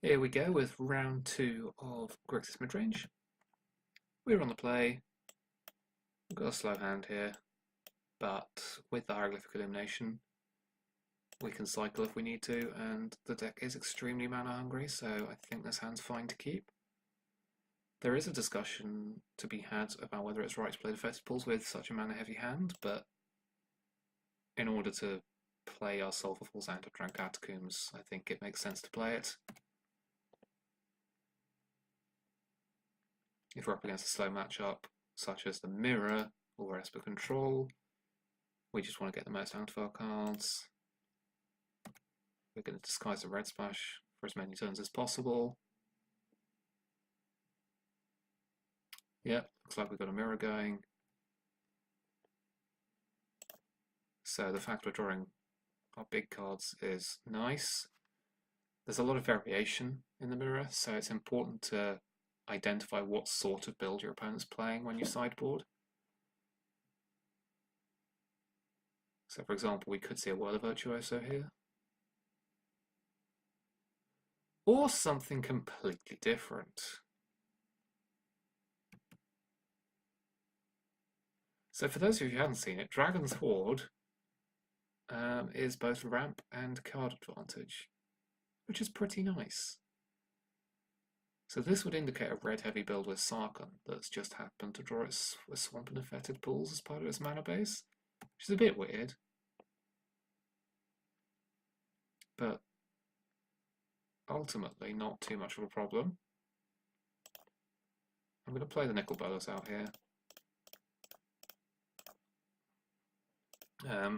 Here we go with round 2 of Grixis Midrange. We're on the play. We've got a slow hand here, but with the Hieroglyphic Illumination, we can cycle if we need to, and the deck is extremely mana hungry, so I think this hand's fine to keep. There is a discussion to be had about whether it's right to play defected pools with such a mana heavy hand, but in order to play our Sulphur Falls and Drag Catacombs, I think it makes sense to play it. If we're up against a slow matchup, such as the Mirror or Esper Control, we just want to get the most out of our cards. We're going to disguise the Red Splash for as many turns as possible. Yep, looks like we've got a Mirror going. So the fact we're drawing our big cards is nice. There's a lot of variation in the Mirror, so it's important to identify what sort of build your opponent's playing when you sideboard. So for example, we could see a Whirler Virtuoso here. Or something completely different. So for those of you who haven't seen it, Dragon's Horde is both ramp and card advantage, which is pretty nice. So this would indicate a red heavy build with Sarkhan that's just happened to draw its Swamp and Affected pools as part of its mana base, which is a bit weird. But ultimately not too much of a problem. I'm going to play the Nicol Bolas out here.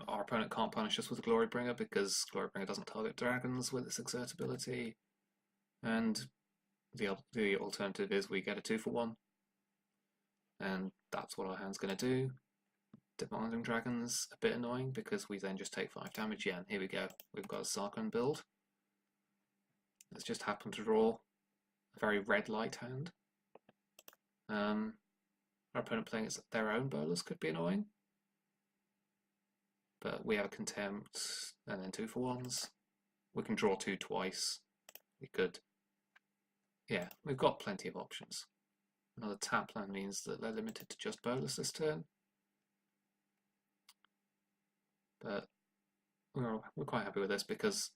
Our opponent can't punish us with Glorybringer because Glorybringer doesn't target dragons with its exert ability, and the alternative is we get a 2-for-1, and that's what our hand's going to do. Demanding Dragons, a bit annoying because we then just take 5 damage. Yeah, and here we go. We've got a Sarkhan build. It's just happened to draw a very red light hand. Our opponent playing their own Bolas could be annoying. But we have a Contempt and then 2-for-1s. We can draw 2 twice. We could... Yeah, we've got plenty of options. Another tap land means that they're limited to just Bolas this turn. But we're quite happy with this because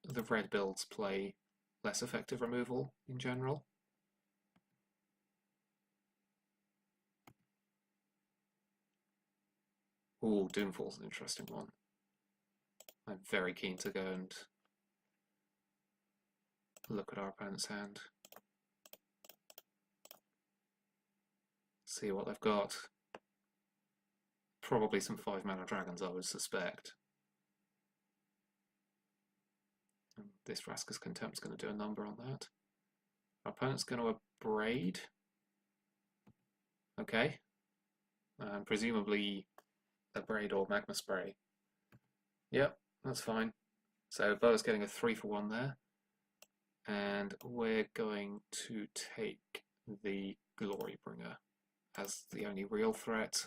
the red builds play less effective removal in general. Ooh, Doomfall's an interesting one. I'm very keen to go and look at our opponent's hand. See what they've got. Probably some 5-mana dragons, I would suspect. And this Vraska's Contempt's going to do a number on that. Our opponent's going to Abrade. Okay. And presumably Abrade or Magma Spray. Yep, that's fine. So Bo's getting a 3-for-1 there. And we're going to take the Glorybringer as the only real threat.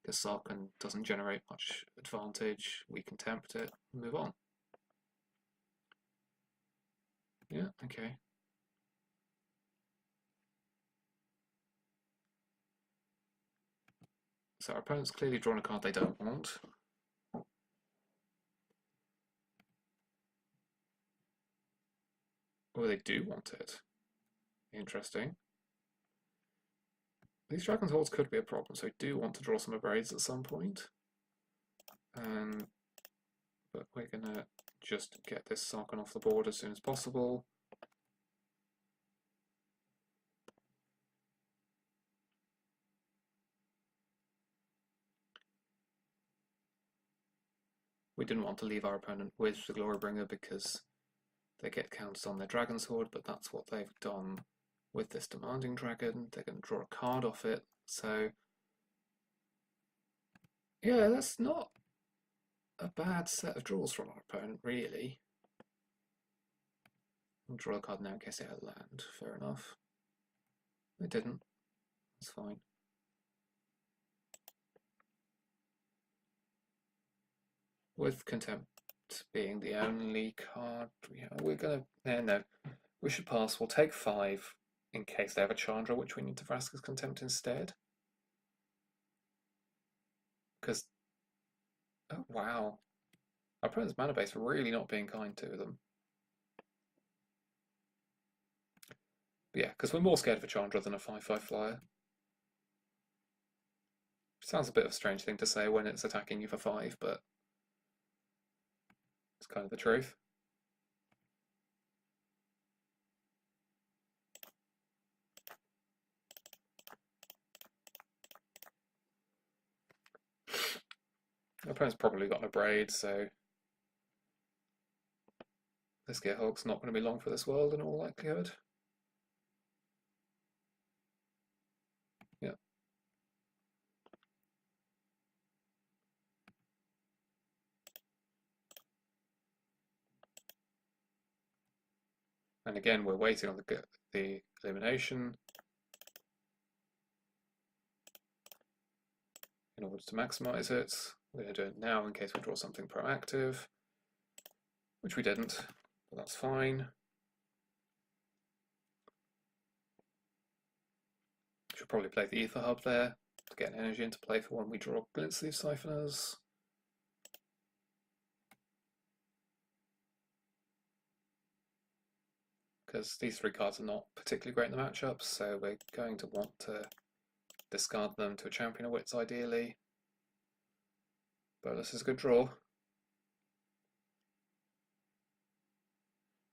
Because Sarkhan doesn't generate much advantage, we Contempt it and move on. Yeah, okay. So our opponent's clearly drawn a card they don't want. Or they do want it. Interesting. These Dragon's Hordes could be a problem, so I do want to draw some Abrades at some point. But we're going to just get this Sarkhan off the board as soon as possible. We didn't want to leave our opponent with the Glorybringer because they get counted on their Dragon's Horde, but that's what they've done with this Demanding Dragon. They're going to draw a card off it, so yeah, that's not a bad set of draws from our opponent, really. We'll draw a card now in case they had land, fair enough. They didn't, that's fine. With Contempt Contempt being the only card. We're gonna. No. We should pass. We'll take 5 in case they have a Chandra, which we need to Vraska's Contempt instead. Because. Oh, wow. Our opponent's mana base really not being kind to them. But yeah, because we're more scared of a Chandra than a 5/5 flyer. Sounds a bit of a strange thing to say when it's attacking you for 5, but it's kind of the truth. Our opponent's probably got a braid, so this Gearhulk's not going to be long for this world in all likelihood. Yeah. And again, we're waiting on the elimination in order to maximize it. We're going to do it now in case we draw something proactive, which we didn't, but that's fine. Should probably play the Ether Hub there to get an energy into play for when we draw Glint Sleeve Siphoners. Because these 3 cards are not particularly great in the matchups, so we're going to want to discard them to a Champion of Wits ideally. But this is a good draw.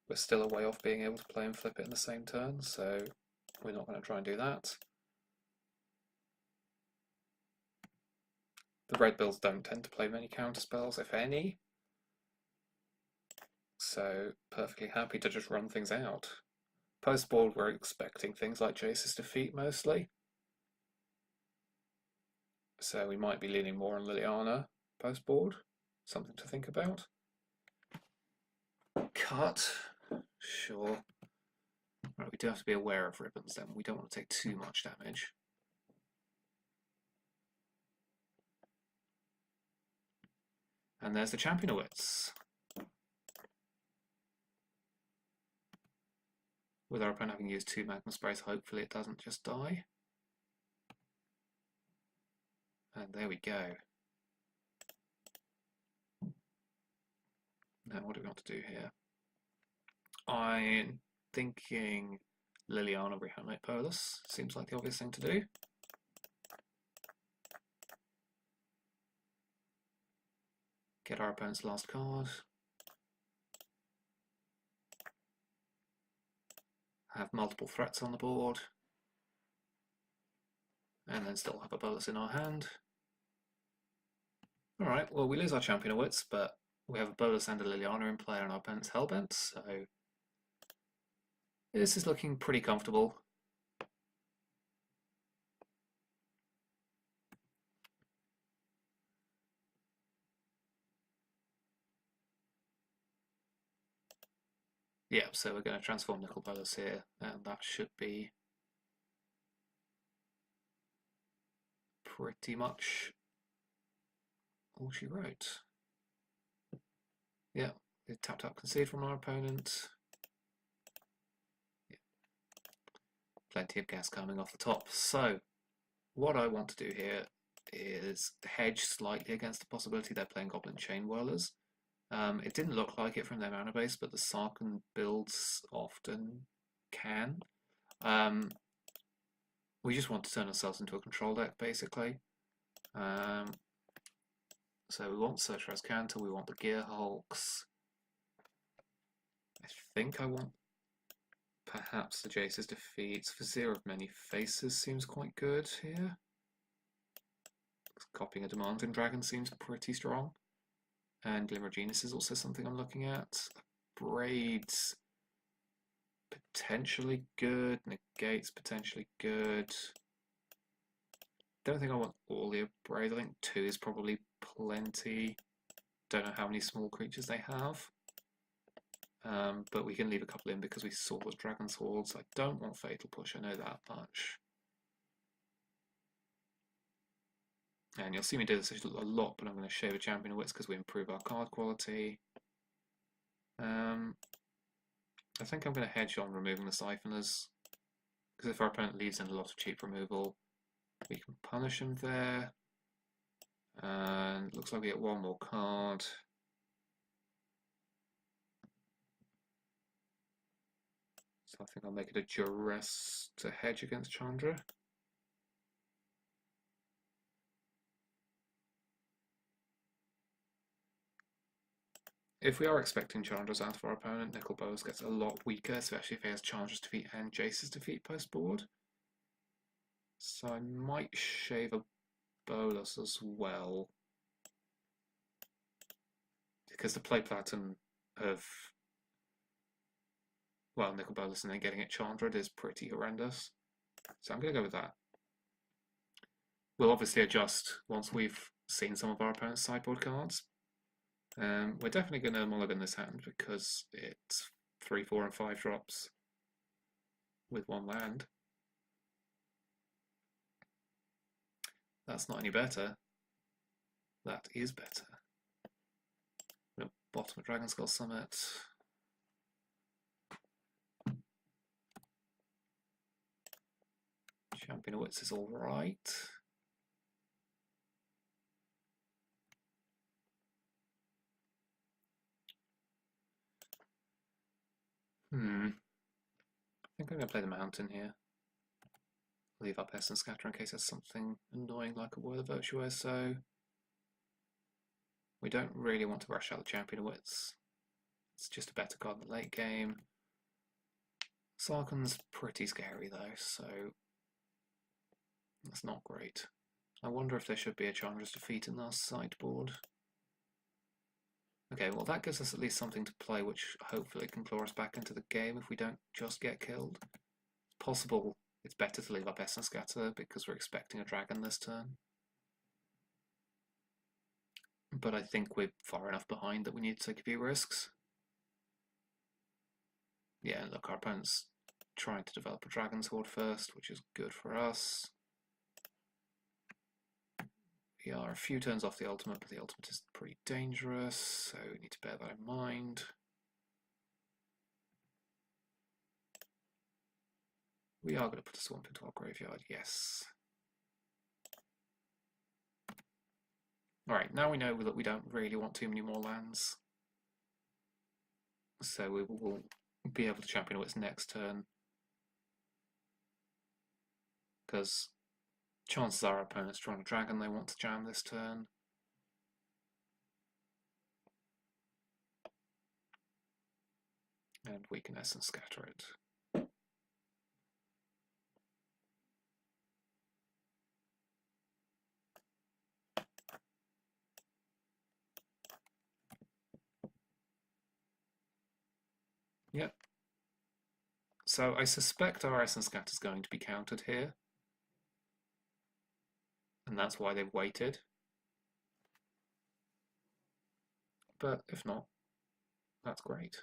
We're still a way off being able to play and flip it in the same turn, so we're not going to try and do that. The red bills don't tend to play many counter spells, if any. So perfectly happy to just run things out. Post-board, we're expecting things like Jace's Defeat mostly. So we might be leaning more on Liliana post-board. Something to think about. Cut. Sure. Right, we do have to be aware of ribbons then. We don't want to take too much damage. And there's the Champion of Wits. With our opponent having used 2 Magma Sprays, hopefully it doesn't just die. And there we go. Now what do we want to do here? I'm thinking Liliana Reanimate Polus. Seems like the obvious thing to do. Get our opponent's last card. Have multiple threats on the board. And then still have a bolus in our hand. Alright, well we lose our Champion of Wits, but we have a bolus and a Liliana in play and our opponent's Hellbent, so this is looking pretty comfortable. Yeah, so we're going to transform Nicol Bolas here, and that should be pretty much all she wrote. Yeah, we tapped up Concede from our opponent. Yeah. Plenty of gas coming off the top. So, what I want to do here is hedge slightly against the possibility they're playing Goblin Chain Whirlers. It didn't look like it from their mana base, but the Sarkhan builds often can. We just want to turn ourselves into a control deck, basically. So we want Surtraz Cantor, we want the Gearhulks. I think I want perhaps the Jace's Defeats. Vizier of Many Faces seems quite good here. Copying a Demanding Dragon seems pretty strong. And Glimmer Genius is also something I'm looking at. Braids potentially good. Negates potentially good. Don't think I want all the braids. I think 2 is probably plenty. Don't know how many small creatures they have. But we can leave a couple in because we saw those Dragon Swords. I don't want Fatal Push, I know that much. And you'll see me do this a lot, but I'm going to shave a Champion of Wits because we improve our card quality. I think I'm going to hedge on removing the Siphoners, because if our opponent leaves in a lot of cheap removal, we can punish him there. And it looks like we get one more card. So I think I'll make it a duress to hedge against Chandra. If we are expecting Chandra's out of our opponent, Nicol Bolas gets a lot weaker, especially if he has Chandra's defeat and Jace's defeat post board. So I might shave a Bolas as well, because the play pattern of, well, Nicol Bolas and then getting it Chandra is pretty horrendous. So I'm going to go with that. We'll obviously adjust once we've seen some of our opponent's sideboard cards. We're definitely going to mulligan this hand because it's 3, 4, and 5 drops with one land. That's not any better. That is better. Bottom of Dragon Skull Summit. Champion of Wits is alright. I think I'm going to play the Mountain here. Leave up Essence Scatter in case there's something annoying like a Word of Virtuoso. We don't really want to rush out the Champion of Wits. It's just a better card in the late game. Sarkhan's pretty scary though, so that's not great. I wonder if there should be a Chandra's defeat in our sideboard. Okay, well that gives us at least something to play, which hopefully can claw us back into the game if we don't just get killed. It's possible it's better to leave up Essence Scatter because we're expecting a dragon this turn. But I think we're far enough behind that we need to take a few risks. Yeah, look, our opponent's trying to develop a Dragon's Horde first, which is good for us. We are a few turns off the ultimate, but the ultimate is pretty dangerous, so we need to bear that in mind. We are going to put a swamp into our graveyard, yes. Alright, now we know that we don't really want too many more lands. So we will be able to champion its next turn. Because chances are our opponent's drawing a dragon they want to jam this turn. And we can Essence Scatter it. Yep. So I suspect our Essence Scatter is going to be countered here. And that's why they've waited. But if not, that's great.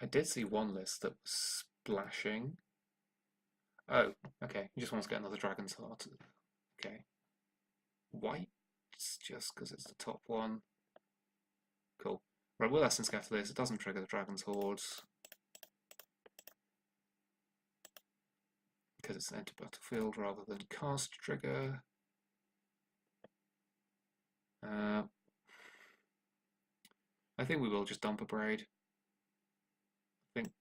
I did see one list that was splashing. Oh, okay. He just wants to get another Dragon's Heart. Okay. White, just because it's the top one. Cool. Right, we'll Essence Scatter this. It doesn't trigger the Dragon's Horde. Because it's an enter battlefield rather than cast trigger. I think we will just dump a Braid. I think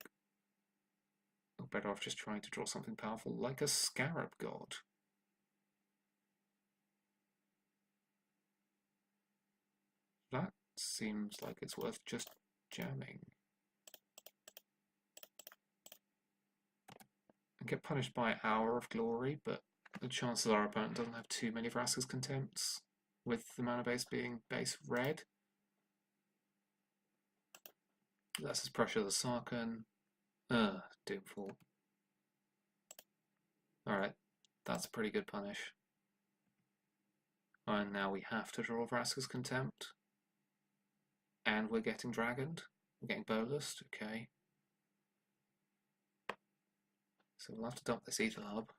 we're better off just trying to draw something powerful like a Scarab God. That seems like it's worth just jamming. And get punished by Hour of Glory, but the chances are our opponent doesn't have too many Vraska's Contempts, with the mana base being base red. That's his pressure the Sarkhan. Doomfall. Alright, that's a pretty good punish. And now we have to draw Vraska's Contempt. And we're getting Dragoned. We're getting Bolased, okay. So we'll have to dump this Ether Hub.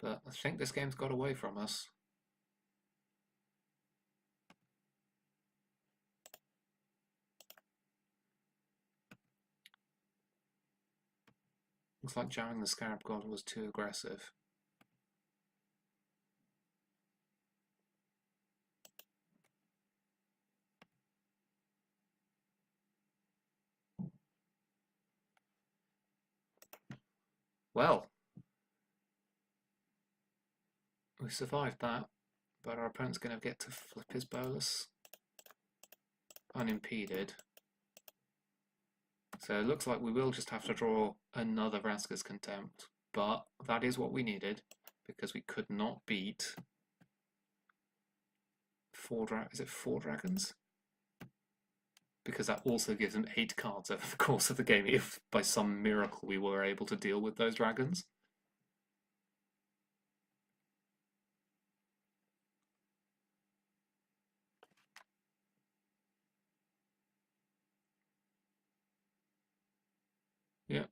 But I think this game's got away from us. Looks like jamming the Scarab God was too aggressive. Well, we survived that, but our opponent's going to get to flip his bolus unimpeded. So it looks like we will just have to draw another Vraska's Contempt, but that is what we needed because we could not beat four dragons? Because that also gives them 8 cards over the course of the game if by some miracle we were able to deal with those dragons. Yeah.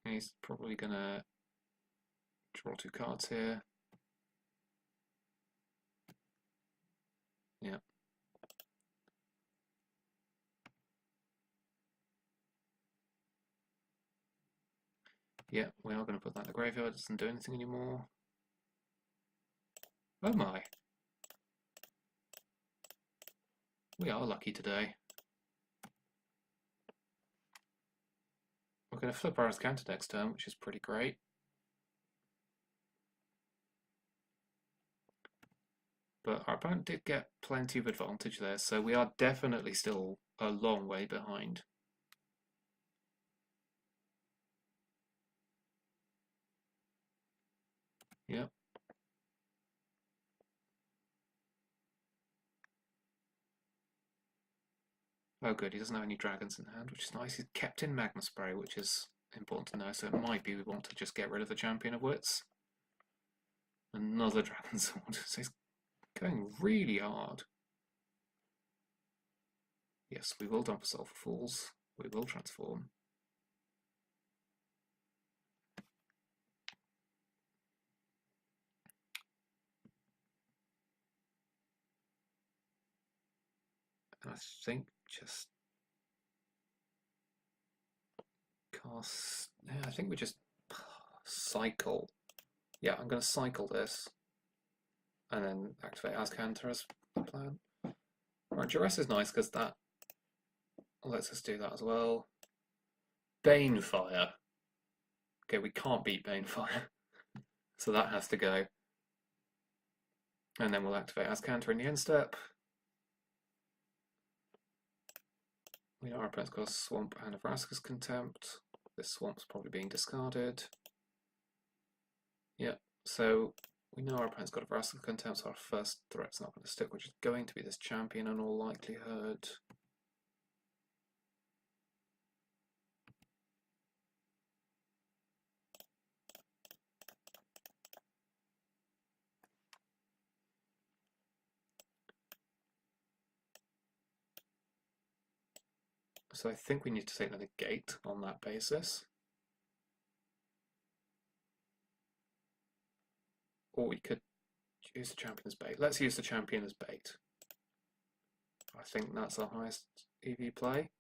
He's probably going to draw 2 cards here. Yeah. Yeah, we are going to put that in the graveyard. It doesn't do anything anymore. Oh my. We are lucky today. We're going to flip our counter next turn, which is pretty great. But our opponent did get plenty of advantage there, so we are definitely still a long way behind. Yep. Oh good, he doesn't have any dragons in hand, which is nice. He's kept in Magma Spray, which is important to know, so it might be we want to just get rid of the Champion of Wits. Another Dragon Sword, so he's going really hard. Yes, we will dump a Sulphur Falls. We will transform. And I think just cast... Yeah, I think we just cycle. Yeah, I'm going to cycle this. And then activate Azcanta as the plan. Right, Duress is nice because that lets us do that as well. Banefire. Okay, we can't beat Banefire. So that has to go. And then we'll activate Azcanta in the end step. We know our opponent's got a Swamp and a Vraska's Contempt. This Swamp's probably being discarded. Yep, so we know our opponent's got a Vraska's Contempt, so our first threat's not going to stick, which is going to be this champion in all likelihood. So I think we need to take the negate on that basis. Or we could use the champion as bait. Let's use the champion as bait. I think that's our highest EV play.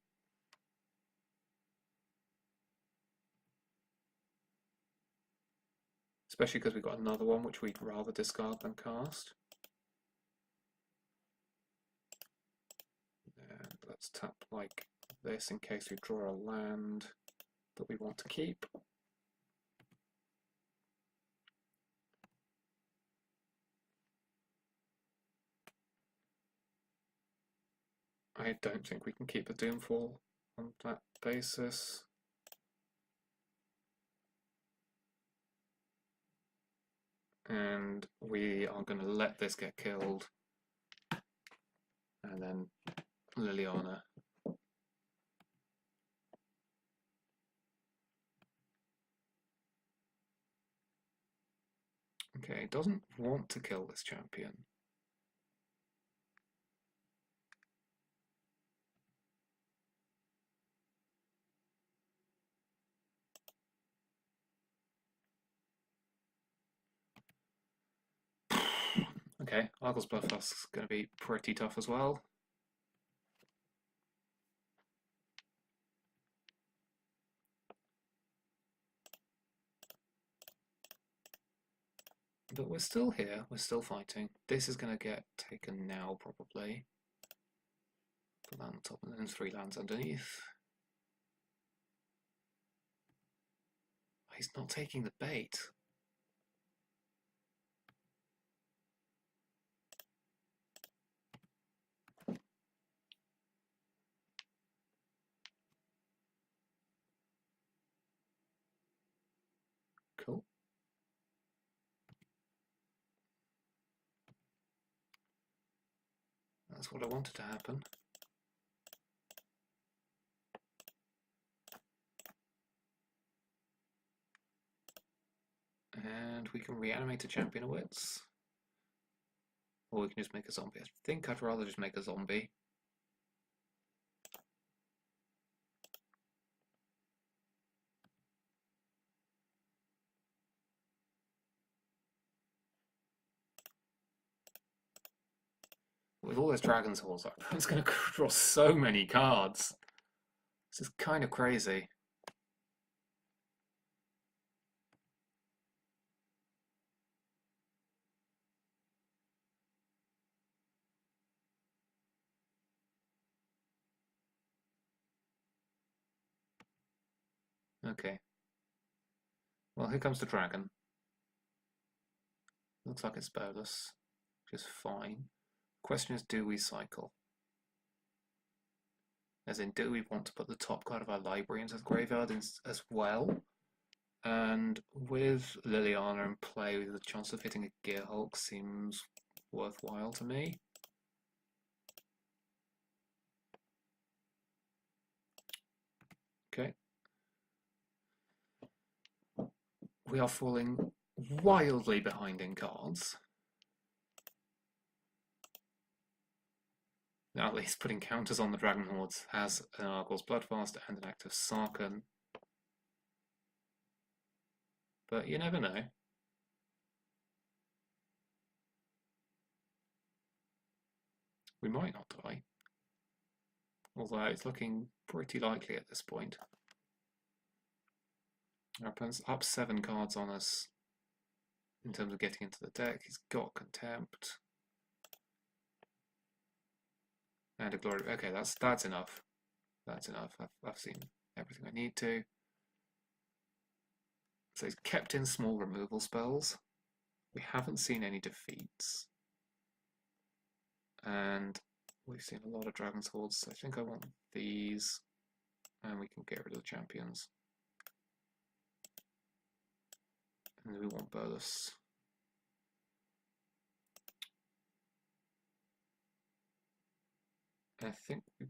Especially because we've got another one which we'd rather discard than cast. And let's tap like this in case we draw a land that we want to keep. I don't think we can keep a Doomfall on that basis. And we are going to let this get killed. And then Liliana. Okay, doesn't want to kill this champion. Okay, Argos Bluff is going to be pretty tough as well. But we're still here, we're still fighting. This is going to get taken now, probably. Put that on the top and then 3 lands underneath. He's not taking the bait. Cool. That's what I wanted to happen. And we can reanimate a champion of wits. Or we can just make a zombie. I think I'd rather just make a zombie. With all those Dragon's Halls, it's going to draw so many cards. This is kind of crazy. Okay. Well, here comes the dragon. Looks like it's bolus, which is fine. Question is, do we cycle? As in, do we want to put the top card of our library into the graveyard as well? And with Liliana in play, the chance of hitting a Gearhulk seems worthwhile to me. Okay. We are falling wildly behind in cards. Now at least putting counters on the Dragon Hordes has an Argor's Bloodfast and an active Sarkhan. But you never know. We might not die. Although it's looking pretty likely at this point. Our opponent's up 7 cards on us in terms of getting into the deck. He's got Contempt. And a Glory. Okay, that's enough. That's enough. I've seen everything I need to. So he's kept in small removal spells. We haven't seen any defeats. And we've seen a lot of Dragon's Hordes. So I think I want these. And we can get rid of the champions. And then we want bolus. I think we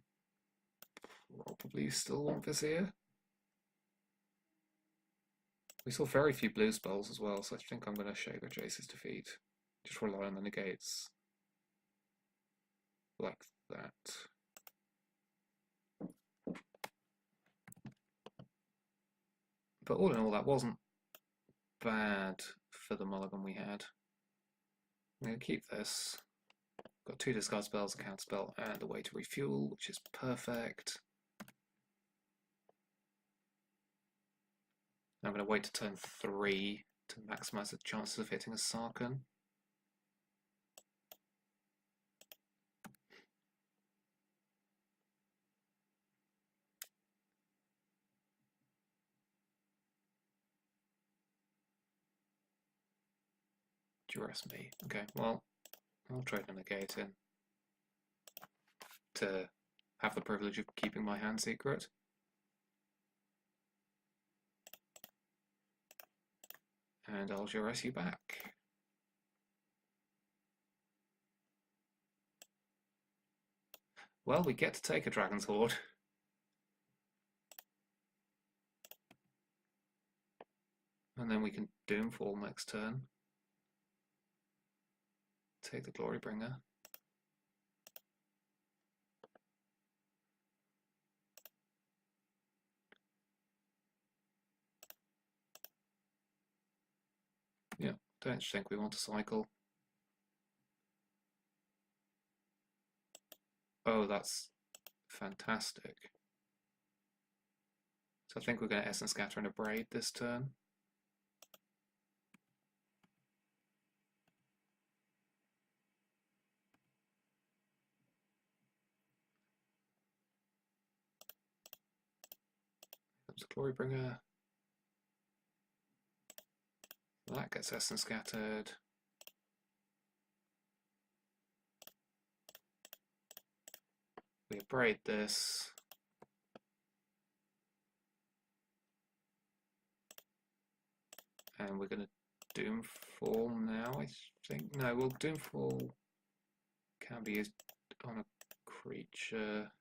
probably still want Vizier. We saw very few blue spells as well, so I think I'm going to Shaper Jace's defeat. Just rely on the negates. Like that. But all in all, that wasn't bad for the mulligan we had. I'm going to keep this. Got 2 discard spells, a counter spell, and a way to refuel, which is perfect. I'm going to wait to turn 3 to maximise the chances of hitting a Sarkhan. Duress me. Okay, well, I'll trade a negate in to have the privilege of keeping my hand secret. And I'll Duress you back. Well, we get to take a Dragon's Horde. And then we can Doomfall next turn. Take the Glorybringer. Yeah, don't think we want to cycle. Oh, that's fantastic. So I think we're going to 'Essence Scatter' and a Braid this turn. And then we can Doomfall next turn. Take the Glorybringer. Yeah, don't think we want to cycle. Oh, that's fantastic. So I think we're going to 'Essence Scatter' and a Braid this turn. And then we can Doomfall next turn. So I think we're going to 'Essence Scatter' and a Braid this turn. Glorybringer. That gets Essence scattered. We abrade this. And we're going to Doomfall now, I think. No, well, Doomfall can be used on a creature.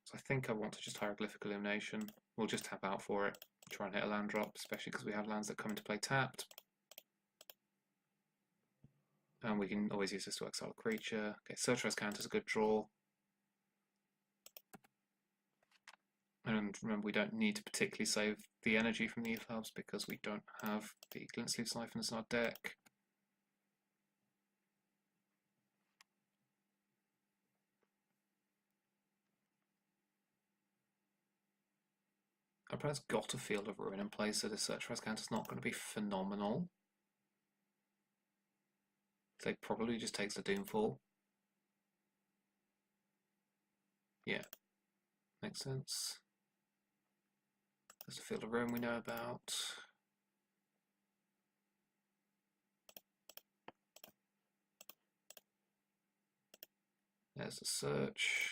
So I think I want to just Hieroglyphic Illumination. We'll just tap out for it. Try and hit a land drop, especially because we have lands that come into play tapped. And we can always use this to exile a creature. Okay, Searchers Count is a good draw. And remember, we don't need to particularly save the energy from the Ethabs because we don't have the Glintsleeve Siphons in our deck. Our opponent's got a Field of Ruin in place, so the Searchers Count is not going to be phenomenal. So he probably just takes the Doomfall. Yeah, makes sense. There's a Field of Ruin we know about. There's the search.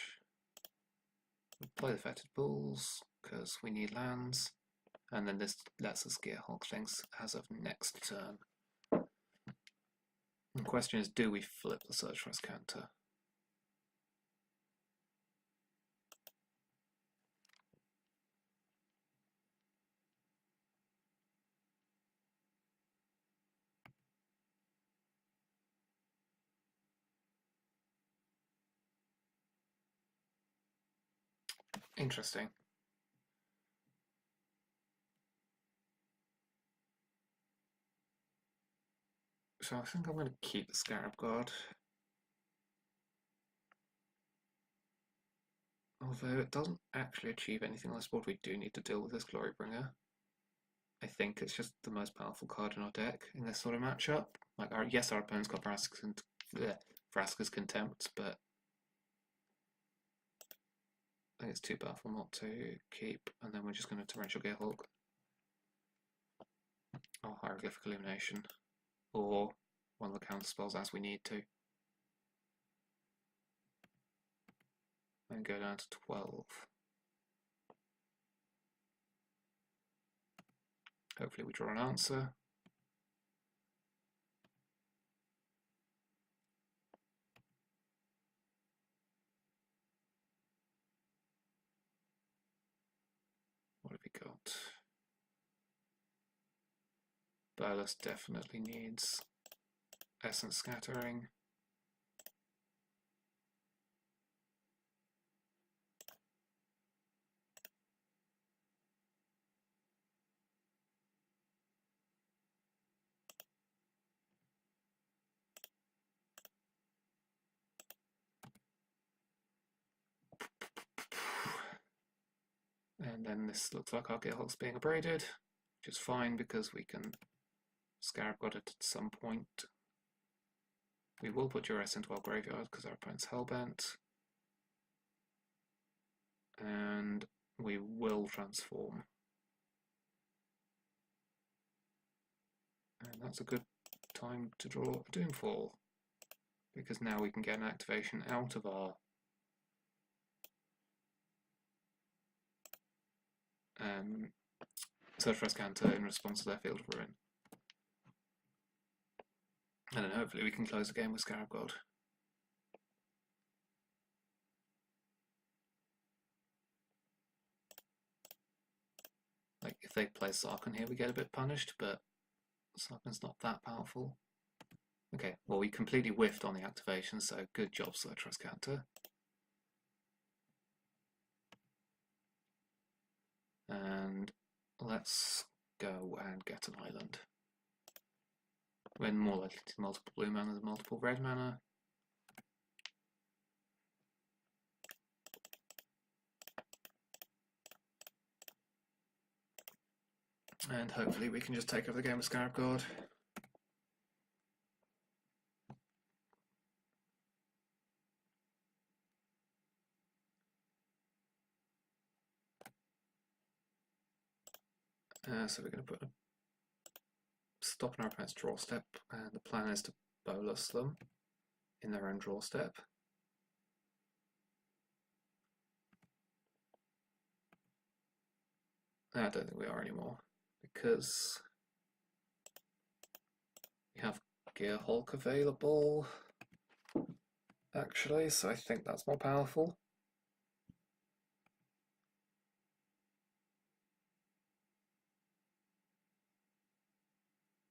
We'll play the Fetid Bulls because we need lands. And then this lets us get Hulk things as of next turn. The question is, do we flip the Search Counter? Interesting. So I think I'm going to keep the Scarab God. Although it doesn't actually achieve anything on this board, we do need to deal with this Glorybringer. I think it's just the most powerful card in our deck in this sort of matchup. Like, yes, our opponent's got Vraska's Contempt, but I think it's too powerful not to keep. And then we're just going to Torrential Gearhulk. Or Hieroglyphic Illumination. Or one of the counter spells as we need to. And go down to 12. Hopefully we draw an answer. What have we got? Burles definitely needs Essence Scattering. And then this looks like our Gearhulk's being abraded, which is fine because we can Scarab God it at some point. We will put Duress into our graveyard because our opponent's Hellbent. And we will transform. And that's a good time to draw a Doomfall, because now we can get an activation out of our Search for Counter in response to their Field of Ruin. And then hopefully we can close the game with Scarab God. Like, if they play Sarkhan here, we get a bit punished, but Sarkhan's not that powerful. Okay, well, we completely whiffed on the activation, so good job, Search Counter. And let's go and get an island. We're more likely to multiple blue mana than multiple red mana. And hopefully we can just take over the game with Scarab God. So we're going to put a stop in our opponent's draw step, and the plan is to bolus them in their own draw step. I don't think we are anymore, because we have Gear Hulk available, actually, so I think that's more powerful.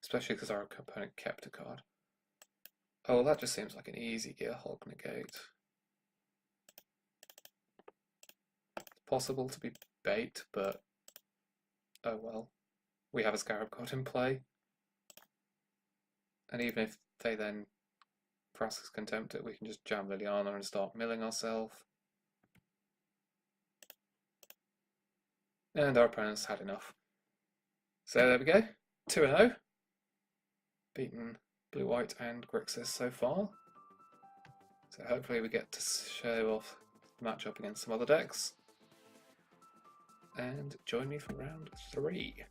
Especially because our opponent kept a card. Oh, well, that just seems like an easy Gear Hulk negate. It's possible to be bait, but oh well. We have a Scarab God in play. And even if they then Frasc's Contempt it, we can just jam Liliana and start milling ourselves. And our opponent's had enough. So there we go, 2-0. Beaten Blue, White and Grixis so far. So hopefully we get to show off the matchup against some other decks. And join me for round 3.